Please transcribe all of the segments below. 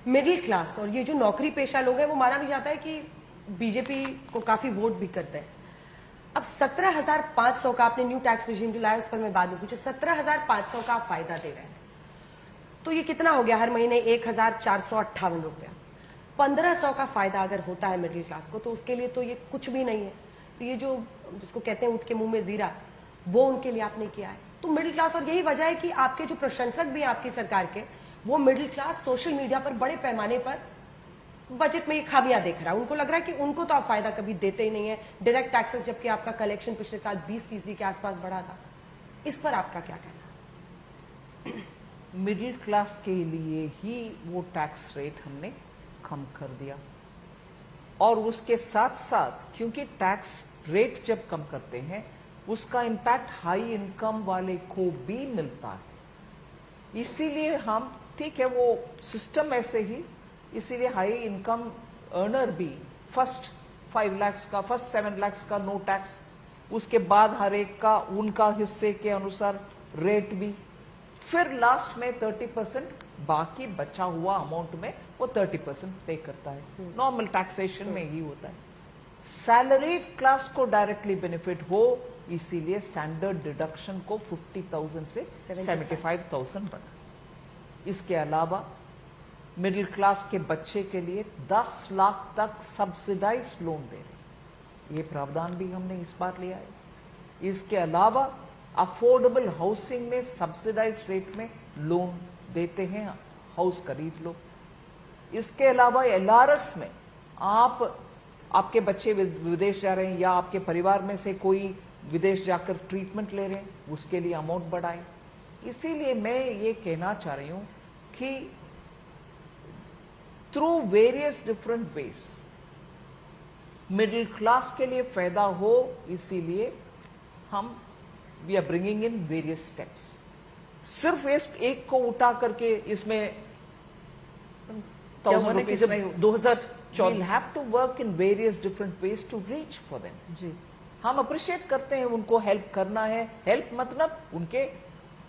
Middle class और ये जो नौकरी पेशा लोग हैं वो माना भी जाता है कि बीजेपी को काफी वोट भी करते हैं। अब 17,500 का आपने न्यू टैक्स रिजीम जो लाया उस पर मैं बाद में पूछूं, 17,500 का आप फायदा दे रहे हैं तो ये कितना हो गया हर महीने 1,458 रुपया। 1,500 का फायदा अगर होता है मिडिल क्लास को तो उसके लिए तो ये कुछ भी नहीं है। तो ये जो जिसको कहते हैं ऊँट के मुंह में जीरा, वो उनके लिए आपने किया है। तो मिडिल क्लास, और यही वजह है कि आपके जो प्रशंसक भी हैं आपकी सरकार के, वो मिडिल क्लास सोशल मीडिया पर बड़े पैमाने पर बजट में ये खामियां देख रहा है। उनको लग रहा है कि उनको तो आप फायदा कभी देते ही नहीं है। डायरेक्ट टैक्सेस, जबकि आपका कलेक्शन पिछले साल 20% के आसपास बढ़ा था। इस पर आपका क्या कहना? मिडिल क्लास के लिए ही वो टैक्स रेट हमने कम कर दिया, और उसके साथ साथ क्योंकि टैक्स रेट जब कम करते हैं उसका इंपैक्ट हाई इनकम वाले को भी मिलता है, इसीलिए हम, ठीक है वो सिस्टम ऐसे ही, इसीलिए हाई इनकम अर्नर भी फर्स्ट 5 लाख का, फर्स्ट 7 लाख का नो टैक्स, उसके बाद हर एक का उनका हिस्से के अनुसार रेट भी, फिर लास्ट में 30% बाकी बचा हुआ अमाउंट में वो 30% पे करता है। नॉर्मल टैक्सेशन में ही होता है। सैलरी क्लास को डायरेक्टली बेनिफिट हो, इसीलिए स्टैंडर्ड डिडक्शन को 50,000 से 75,000 बढ़ा। इसके अलावा मिडिल क्लास के बच्चे के लिए 10 लाख तक सब्सिडाइज लोन दे रहे, ये प्रावधान भी हमने इस बार लिया है। इसके अलावा अफोर्डेबल हाउसिंग में सब्सिडाइज रेट में लोन देते हैं, हाउस खरीद लो। इसके अलावा एलआरएस में आपके बच्चे विदेश जा रहे हैं या आपके परिवार में से कोई विदेश जाकर ट्रीटमेंट ले रहे हैं, उसके लिए अमाउंट बढ़ाएं। इसीलिए मैं ये कहना चाह रही हूं कि through various different ways middle class के लिए फायदा हो, इसीलिए हम we are bringing in various steps. सिर्फ एक को उठा करके इसमें 1,000 रुपीज नहीं, 2014 we'll have to work in various different ways to reach for them। जी, हम अप्रिशिएट करते हैं, उनको हेल्प करना है। हेल्प मतलब उनके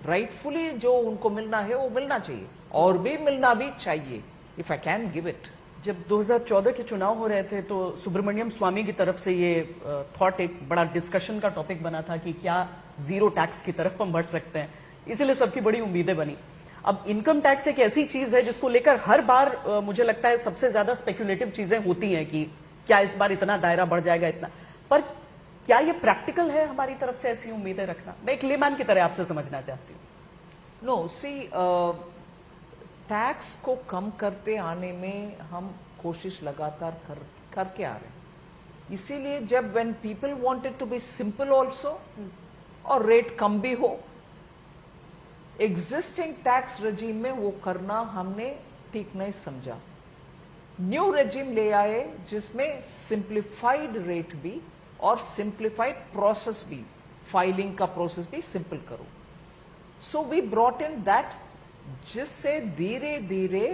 राइटफुली जो उनको मिलना है वो मिलना चाहिए, और भी मिलना भी चाहिए, if I can give it. जब 2014 के चुनाव हो रहे थे तो सुब्रमण्यम स्वामी की तरफ से ये थॉट एक बड़ा डिस्कशन का टॉपिक बना था कि क्या जीरो टैक्स की तरफ हम बढ़ सकते हैं, इसलिए सबकी बड़ी उम्मीदें बनी। अब इनकम टैक्स एक ऐसी चीज है जिसको लेकर हर बार मुझे लगता है सबसे ज्यादा स्पेक्युलेटिव चीजें होती हैं कि क्या इस बार इतना दायरा बढ़ जाएगा, इतना। पर क्या ये प्रैक्टिकल है हमारी तरफ से ऐसी उम्मीदें रखना? मैं एक लेमैन की तरह आपसे समझना चाहती हूँ। नो सी, टैक्स को कम करते आने में हम कोशिश लगातार करके आ रहे हैं। इसीलिए जब when people wanted to be simple also और रेट कम भी हो, एग्जिस्टिंग टैक्स रेजिम में वो करना हमने ठीक नहीं समझा। न्यू रेजिम ले आए जिसमें सिंप्लीफाइड रेट भी और सिंप्लीफाइड प्रोसेस भी, फाइलिंग का प्रोसेस भी सिंपल करो। So we brought in that, जिससे धीरे धीरे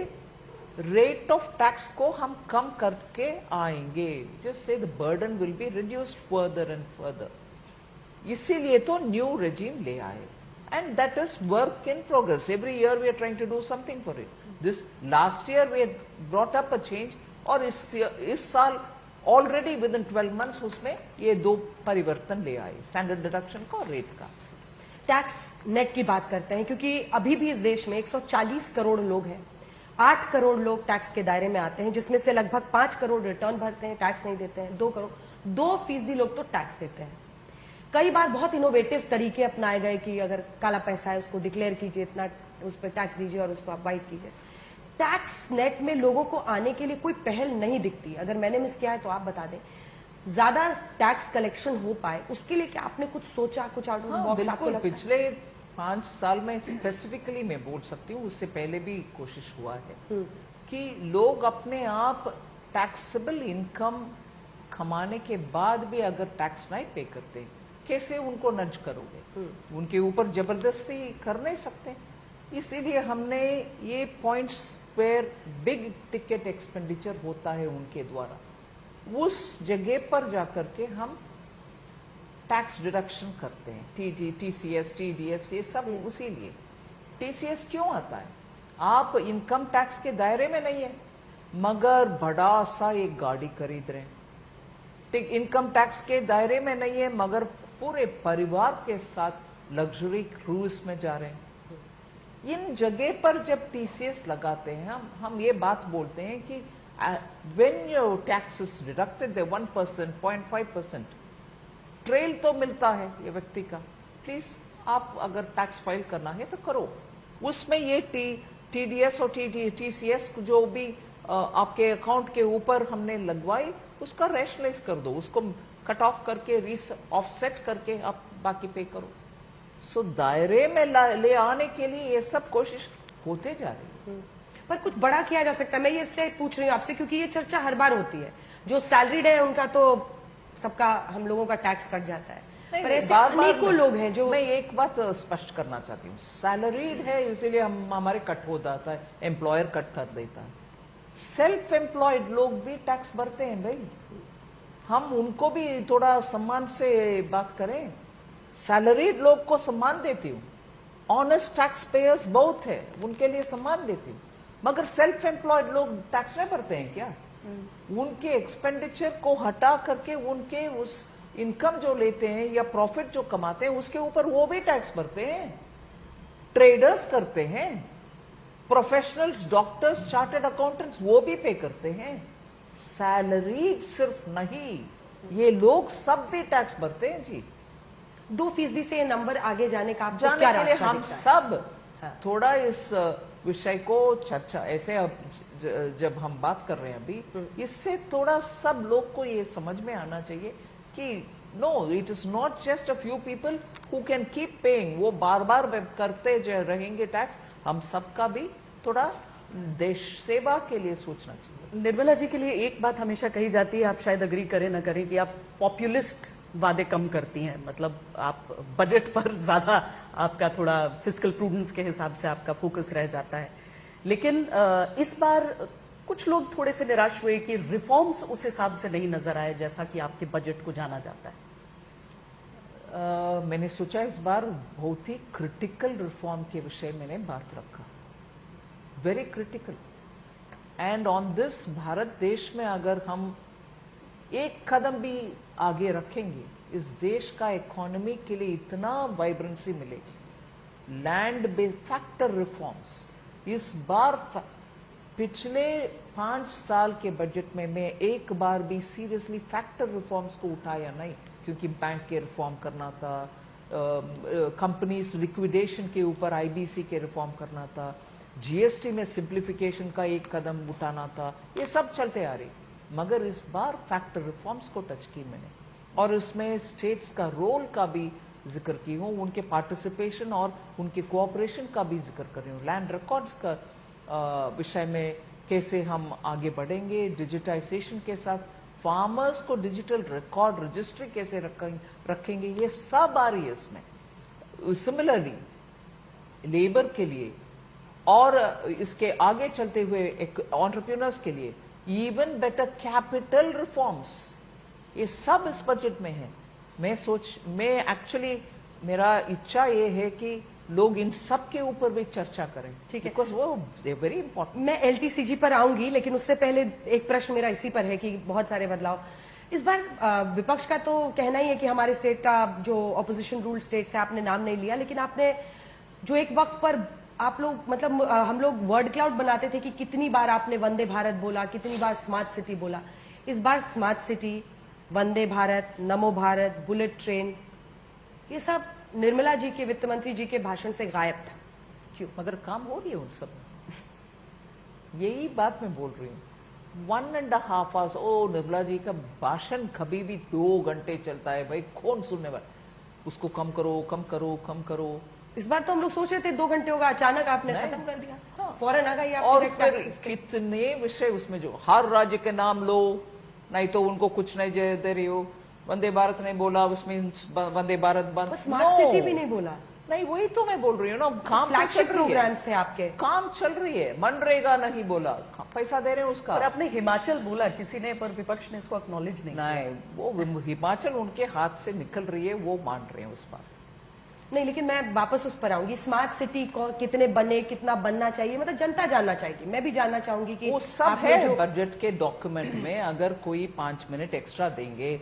रेट ऑफ टैक्स को हम कम करके आएंगे, जिससे the burden will be reduced further and further. इसीलिए तो न्यू रेजिम ले आए, and that is work in progress. Every year we are trying to do something for it. This last year we had brought up a change, और इस साल already within 12 months उसमें ये 2 परिवर्तन ले आए, स्टैंडर्ड डिडक्शन का और रेट का। टैक्स नेट की बात करते हैं क्योंकि अभी भी इस देश में 140 करोड़ लोग हैं। 8 करोड़ लोग टैक्स के दायरे में आते हैं, जिसमें से लगभग 5 करोड़ रिटर्न भरते हैं, टैक्स नहीं देते हैं। 2% लोग तो टैक्स देते हैं। कई बार बहुत इनोवेटिव तरीके अपनाए गए कि अगर काला पैसा है उसको डिक्लेयर कीजिए, इतना उस पर टैक्स दीजिए और उसको आप वाइट कीजिए। टैक्स नेट में लोगों को आने के लिए कोई पहल नहीं दिखती। अगर मैंने मिस किया है तो आप बता दें, ज्यादा टैक्स कलेक्शन हो पाए उसके लिए क्या आपने कुछ सोचा, कुछ आउट ऑफ बॉक्स आपको लगता है? पिछले 5 साल में स्पेसिफिकली मैं बोल सकती हूँ, उससे पहले भी कोशिश हुआ है कि लोग अपने आप टैक्सेबल इनकम कमाने के बाद भी अगर टैक्स नहीं पे करते, कैसे उनको नज करोगे? उनके ऊपर जबरदस्ती कर नहीं सकते। इसीलिए हमने ये points where big ticket expenditure होता है उनके द्वारा, उस जगह पर जाकर के हम टैक्स डिडक्शन करते हैं। टीसीएस, टीडीएस, ये सब उसी लिए। टीसीएस क्यों आता है? आप इनकम टैक्स के दायरे में नहीं है, मगर बड़ा सा एक गाड़ी खरीद रहे हैं, ठीक, इनकम टैक्स के दायरे में नहीं है, मगर पूरे परिवार के साथ लग्जरी क्रूज में जा रहे हैं। इन जगह पर जब टीसीएस लगाते हैं, हम ये बात बोलते हैं कि when your tax is deducted 1%, 0.5% trail तो मिलता है ये व्यक्ति का। प्लीज आप अगर टैक्स फाइल करना है तो करो, उसमें ये टीडीएस और टीसीएस जो भी आपके अकाउंट के ऊपर हमने लगवाई उसका रैशनलाइज कर दो, उसको कट ऑफ करके ऑफसेट करके आप बाकी पे करो। सो दायरे में ले आने के लिए ये सब कोशिश होते जा रही है। पर कुछ बड़ा किया जा सकता है। मैं ये इसलिए पूछ रही हूँ आपसे क्योंकि ये चर्चा हर बार होती है। जो सैलरीड है उनका तो सबका, हम लोगों का टैक्स कट जाता है, पर ऐसे अनेकों लोग हैं जो। मैं एक बात स्पष्ट करना चाहती हूँ, सैलरीड है इसीलिए हमारे कट हो जाता है, एम्प्लॉयर कट कर देता है। सेल्फ एम्प्लॉयड लोग भी टैक्स भरते हैं भाई, हम उनको भी थोड़ा सम्मान से बात करें। सैलरीड लोग को सम्मान देती हूँ, ऑनेस्ट टैक्स पेयर्स बहुत है, उनके लिए सम्मान देती हूँ, मगर सेल्फ एम्प्लॉयड लोग टैक्स नहीं भरते हैं क्या? उनके एक्सपेंडिचर को हटा करके उनके उस इनकम जो लेते हैं या प्रॉफिट जो कमाते हैं उसके ऊपर वो भी टैक्स भरते हैं। ट्रेडर्स करते हैं, प्रोफेशनल्स, डॉक्टर्स, चार्टर्ड अकाउंटेंट्स वो भी पे करते हैं। सैलरी सिर्फ नहीं, ये लोग सब भी टैक्स भरते हैं जी। 2% से ये नंबर आगे जाने का आपको जाने क्या के लिए रास्ता हम दिखता है? सब थोड़ा इस विषय को चर्चा ऐसे अब जब हम बात कर रहे हैं अभी, इससे थोड़ा सब लोग को ये समझ में आना चाहिए कि no, it is not just a few people who can keep paying, वो बार बार करते रहेंगे टैक्स। हम सबका भी थोड़ा देश सेवा के लिए सोचना चाहिए। निर्मला जी के लिए एक बात हमेशा कही जाती है, आप शायद अग्री करें ना करें, कि आप पॉपुलिस्ट वादे कम करती हैं। मतलब आप बजट पर ज्यादा, आपका थोड़ा फिस्कल प्रूडेंस के हिसाब से आपका फोकस रह जाता है। लेकिन इस बार कुछ लोग थोड़े से निराश हुए कि रिफॉर्म्स उस हिसाब से नहीं नजर आए जैसा कि आपके बजट को जाना जाता है। मैंने सोचा इस बार बहुत ही क्रिटिकल रिफॉर्म के विषय मैंने बात रखा, very critical. And on this, Bharat देश में अगर हम एक कदम भी आगे रखेंगे, इस देश का इकोनॉमी के लिए इतना वाइब्रेंसी मिलेगी। लैंड बेस्ड फैक्टर रिफॉर्म्स इस बार पिछले 5 साल के बजट में मैं एक बार भी सीरियसली फैक्टर रिफॉर्म्स को उठाया नहीं, क्योंकि बैंक के रिफॉर्म करना था, कंपनीज लिक्विडेशन के ऊपर आईबीसी के रिफॉर्म करना था, जीएसटी में सिंप्लीफिकेशन का एक कदम उठाना था, ये सब चलते आ रही। मगर इस बार फैक्टर रिफॉर्म्स को टच की मैंने, और उसमें स्टेट्स का रोल का भी जिक्र की हूँ, उनके पार्टिसिपेशन और उनके कोऑपरेशन का भी जिक्र कर रही हूँ। लैंड रिकॉर्ड्स का विषय में कैसे हम आगे बढ़ेंगे, डिजिटाइजेशन के साथ फार्मर्स को डिजिटल रिकॉर्ड रजिस्ट्री कैसे रखेंगे, ये सब आ रही है इसमें। सिमिलरली लेबर के लिए और इसके आगे चलते हुए एक एंटरप्रेन्योर्स के लिए इवन बेटर कैपिटल रिफॉर्म्स, ये सब इस बजट में है। मैं एक्चुअली मेरा इच्छा ये है कि लोग इन सब के ऊपर भी चर्चा करें, ठीक है, बिकॉज वो वेरी इंपॉर्टेंट। मैं एलटीसीजी पर आऊंगी, लेकिन उससे पहले एक प्रश्न मेरा इसी पर है कि बहुत सारे बदलाव इस बार विपक्ष का तो कहना ही है कि हमारे स्टेट का जो ऑपोजिशन रूल स्टेट से आपने नाम नहीं लिया, लेकिन आपने जो एक वक्त पर आप लोग, मतलब हम लोग वर्ड क्लाउड बनाते थे कि कितनी बार आपने वंदे भारत बोला, कितनी बार स्मार्ट सिटी बोला। इस बार स्मार्ट सिटी, वंदे भारत, नमो भारत, बुलेट ट्रेन, ये सब निर्मला जी के, वित्त मंत्री जी के भाषण से गायब था। क्यों? मगर काम हो रही है उन सब में। यही बात मैं बोल रही हूँ। 1.5 hours, ओ निर्मला जी का भाषण कभी भी 2 घंटे चलता है भाई, कौन सुनने वाला? उसको कम करो, कम करो, कम करो। इस बार तो हम लोग सोच रहे थे 2 घंटे होगा, अचानक आपने खत्म कर दिया। हाँ। फौरन आ गई और फिर कितने विषय उसमें, जो हर राज्य के नाम लो, नहीं तो उनको कुछ नहीं दे रही हो। वंदे भारत नहीं बोला, उसमें वंदे भारत बंद, स्मार्ट सिटी भी नहीं बोला। नहीं, वही तो मैं बोल रही हूँ ना, काम फ्लैगशिप प्रोग्राम्स थे आपके, काम चल रही है। मनरेगा नहीं बोला, पैसा दे रहे हैं उसका। और आपने हिमाचल बोला किसी ने, पर विपक्ष ने इसको एक्नॉलेज नहीं। नहीं, वो हिमाचल उनके हाथ से निकल रही है, वो मान रहे हैं उस बात। नहीं, लेकिन मैं वापस उस पर आऊंगी। स्मार्ट सिटी को कितने बने, कितना बनना चाहिए, मतलब जनता जानना चाहेगी। मैं भी जानना चाहूंगी कि वो सब आपने है बजट के डॉक्यूमेंट में। अगर कोई 5 मिनट एक्स्ट्रा देंगे,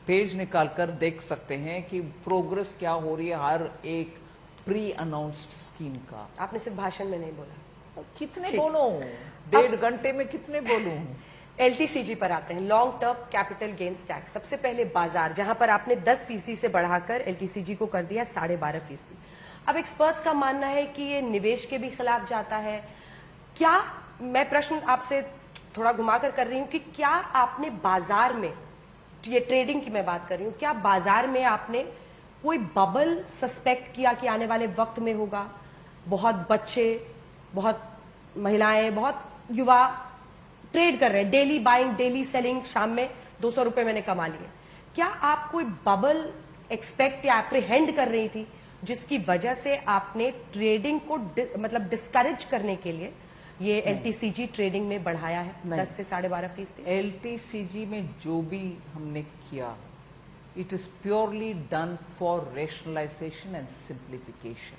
पेज निकालकर देख सकते हैं कि प्रोग्रेस क्या हो रही है हर एक प्री अनाउंस्ड स्कीम का। आपने सिर्फ भाषण में नहीं बोला। कितने ठीक। बोलूं, 1.5 घंटे में कितने बोलूं। एलटीसीजी पर आते हैं, long term capital gains tax. सबसे पहले बाजार, जहां पर आपने 10% से बढ़ाकर एलटीसीजी को कर दिया 12.5%। अब एक्सपर्ट्स का मानना है कि ये निवेश के भी खिलाफ जाता है। क्या, मैं प्रश्न आपसे थोड़ा घुमाकर कर रही हूं कि क्या आपने बाजार में, ये ट्रेडिंग की मैं बात कर रही हूं, क्या बाजार में आपने कोई बबल सस्पेक्ट किया कि आने वाले वक्त में होगा? बहुत बच्चे, बहुत महिलाएं, बहुत युवा ट्रेड कर रहे हैं, डेली बाइंग डेली सेलिंग, शाम में 200 रुपए मैंने कमा लिए। क्या आप कोई बबल एक्सपेक्ट या एप्रीहेंड कर रही थी जिसकी वजह से आपने ट्रेडिंग को मतलब डिस्करेज करने के लिए ये एलटीसीजी ट्रेडिंग में बढ़ाया है 10 से 12.5%? एलटीसीजी में जो भी हमने किया, it is purely done for rationalisation and simplification.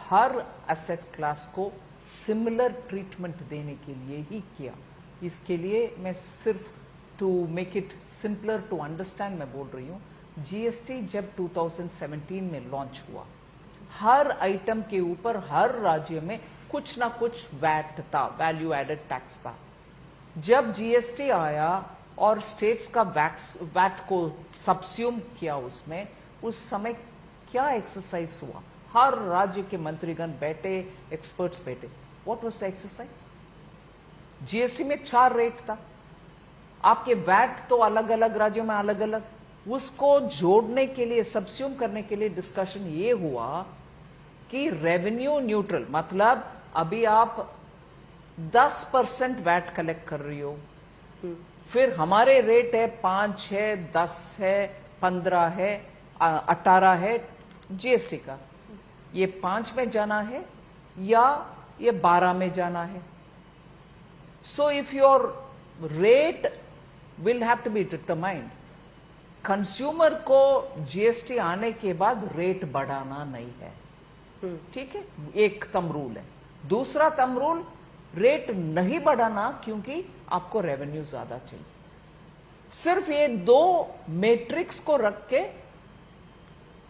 हर एसेट क्लास को सिमिलर ट्रीटमेंट देने के लिए ही किया। इसके लिए मैं सिर्फ to make it simpler to understand मैं बोल रही हूं। जीएसटी जब 2017 में लॉन्च हुआ, हर आइटम के ऊपर हर राज्य में कुछ ना कुछ वैट था, वैल्यू एडेड टैक्स था। जब जीएसटी आया और स्टेट्स का वैट को सबस्यूम किया उसमें, उस समय क्या एक्सरसाइज हुआ? हर राज्य के मंत्रीगण बैठे, एक्सपर्ट्स बैठे। What was the exercise? GST में 4 रेट था, आपके वैट तो अलग अलग राज्यों में अलग अलग, उसको जोड़ने के लिए, सबस्यूम करने के लिए डिस्कशन ये हुआ कि रेवेन्यू न्यूट्रल, मतलब अभी आप 10% वैट कलेक्ट कर रही हो, फिर हमारे रेट है 5 है, 10 है, 15 है, 18 है जीएसटी का। ये 5 में जाना है या ये 12 में जाना है? So if your rate will have to be determined. Consumer को जीएसटी आने के बाद रेट बढ़ाना नहीं है, ठीक है, एक थंब रूल है। दूसरा थंब रूल, रेट नहीं बढ़ाना क्योंकि आपको रेवेन्यू ज्यादा चाहिए। सिर्फ ये 2 मैट्रिक्स को रख के,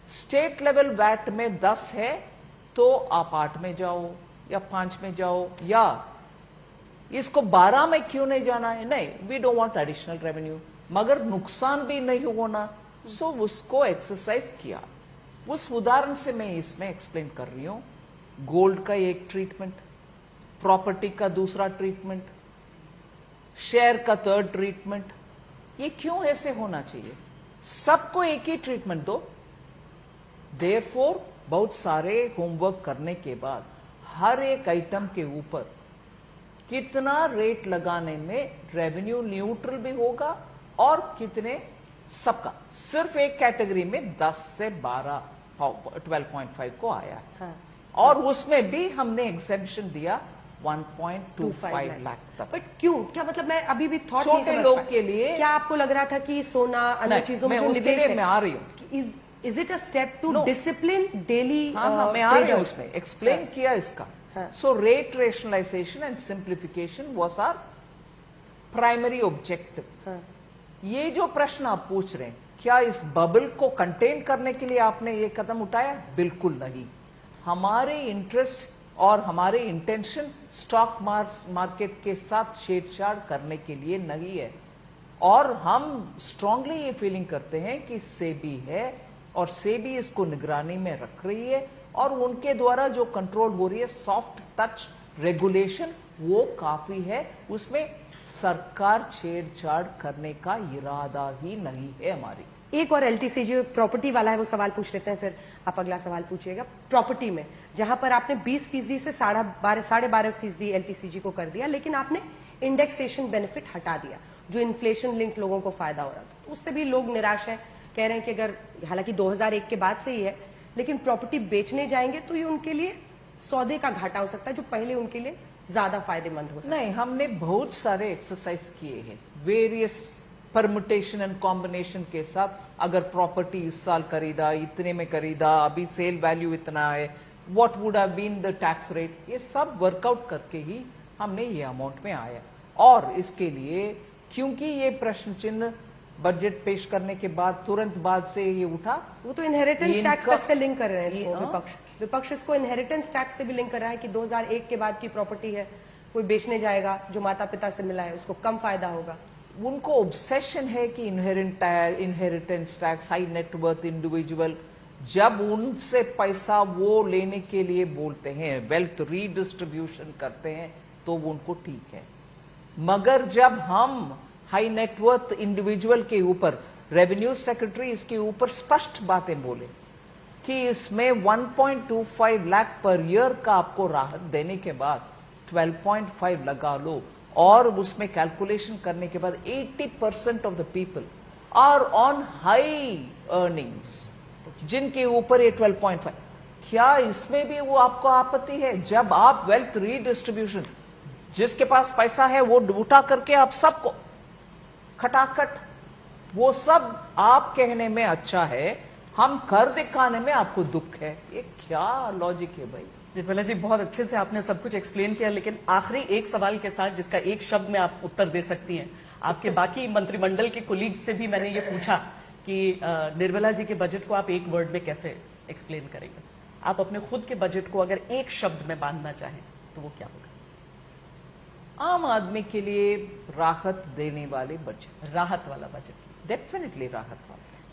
स्टेट लेवल वैट में 10 है तो आप 8 में जाओ या 5 में जाओ, या इसको 12 में क्यों नहीं जाना है? नहीं, we don't want additional revenue, मगर नुकसान भी नहीं होना, सो उसको एक्सरसाइज किया। उस उदाहरण से मैं इसमें एक्सप्लेन कर रही हूं। गोल्ड का एक ट्रीटमेंट, प्रॉपर्टी का दूसरा ट्रीटमेंट, शेयर का 3rd ट्रीटमेंट। ये क्यों ऐसे होना चाहिए? सबको एक ही ट्रीटमेंट दो। देयरफॉर बहुत सारे होमवर्क करने के बाद हर एक आइटम के ऊपर कितना रेट लगाने में रेवेन्यू न्यूट्रल भी होगा और कितने सबका, सिर्फ एक कैटेगरी में 10 से 12.5 को आया है। हाँ। और उसमें भी हमने एग्जेम्पशन दिया 1.25 लाख तक। बट क्यों? क्या मतलब, मैं अभी भी थॉट छोटे लोग के लिए क्या आपको लग रहा था कि सोना अन्य चीजों में मैं जो उसके निवेश लिए है, मैं आ रही हूं। Is it a step to No. Discipline daily? हाँ, मैं आ रही हूं उसमें, एक्सप्लेन किया इसका। हाँ. So rate rationalisation and simplification was our primary objective. ये जो प्रश्न आप पूछ रहे हैं, क्या इस बबल को कंटेन करने के लिए आपने ये कदम उठाया? बिल्कुल नहीं। हमारे इंटरेस्ट और हमारे इंटेंशन स्टॉक मार्केट के साथ छेड़छाड़ करने के लिए नहीं है। और हम स्ट्रांगली ये फीलिंग करते हैं कि सेबी है और सेबी इसको निगरानी में रख रही है, और उनके द्वारा जो कंट्रोल हो रही है सॉफ्ट टच रेगुलेशन, वो काफी है। उसमें सरकार छेड़छाड़ करने का इरादा ही नहीं है हमारी। एक और एलटीसीजी प्रॉपर्टी वाला है, वो सवाल पूछ लेते हैं, फिर आप अगला सवाल पूछिएगा। प्रॉपर्टी में जहां पर आपने 20% से 12.5% एलटीसीजी को कर दिया, लेकिन आपने इंडेक्सेशन बेनिफिट हटा दिया, जो इन्फ्लेशन लिंक लोगों को फायदा हो रहा था। उससे भी लोग निराश हैं, कह रहे हैं कि अगर, हालांकि 2001 के बाद से ही है, लेकिन प्रॉपर्टी बेचने जाएंगे तो ये उनके लिए सौदे का घाटा हो सकता है, जो पहले उनके लिए ज्यादा फायदेमंद हो सकता है। नहीं, हमने बहुत सारे एक्सरसाइज किए हैं, वेरियस परमुटेशन एंड कॉम्बिनेशन के साथ, अगर प्रॉपर्टी इस साल खरीदा, इतने में खरीदा, अभी सेल वैल्यू इतना है, what would have been the tax rate, ये सब वर्कआउट करके ही हमने ये अमाउंट में आया। और इसके लिए क्योंकि ये प्रश्न चिन्ह बजट पेश करने के बाद तुरंत बाद से ये उठा, वो तो इनहेरिटेंस टैक्स तक से लिंक कर रहे हैं इसको हाँ। विपक्ष इसको इनहेरिटेंस टैक्स से भी लिंक कर रहा है कि 2001 के बाद की प्रॉपर्टी है, कोई बेचने जाएगा जो माता पिता से मिला है उसको कम फायदा होगा। उनको ऑब्सेशन है कि inheritance tax, high net worth individual, जब उनसे पैसा वो लेने के लिए बोलते हैं, वेल्थ रीडिस्ट्रीब्यूशन करते हैं, तो वो उनको ठीक है। मगर जब हम हाई नेटवर्थ इंडिविजुअल के ऊपर, रेवेन्यू सेक्रेटरी इसके ऊपर स्पष्ट बातें बोले कि इसमें 1.25 लाख पर ईयर का आपको राहत देने के बाद 12.5 लगा लो, और उसमें कैलकुलेशन करने के बाद 80% of the people are on high earnings, जिनके ऊपर ये 12.5, क्या इसमें भी वो आपको आपत्ति है? जब आप वेल्थ रीडिस्ट्रीब्यूशन, जिसके पास पैसा है वो उठा करके आप सबको खटाखट, वो सब आप कहने में अच्छा है, हम कर दिखाने में आपको दुख है, ये क्या लॉजिक है भाई? निर्मला जी, बहुत अच्छे से आपने सब कुछ एक्सप्लेन किया, लेकिन आखिरी एक सवाल के साथ जिसका एक शब्द में आप उत्तर दे सकती हैं। आपके बाकी मंत्रिमंडल के कोलीग्स से भी मैंने ये पूछा कि निर्मला जी के बजट को आप एक वर्ड में कैसे एक्सप्लेन करेंगे। आप अपने खुद के बजट को अगर एक शब्द में बांधना चाहें तो वो क्या होगा? आम आदमी के लिए राहत देने वाले बजट, राहत वाला बजट। डेफिनेटली राहत वाला।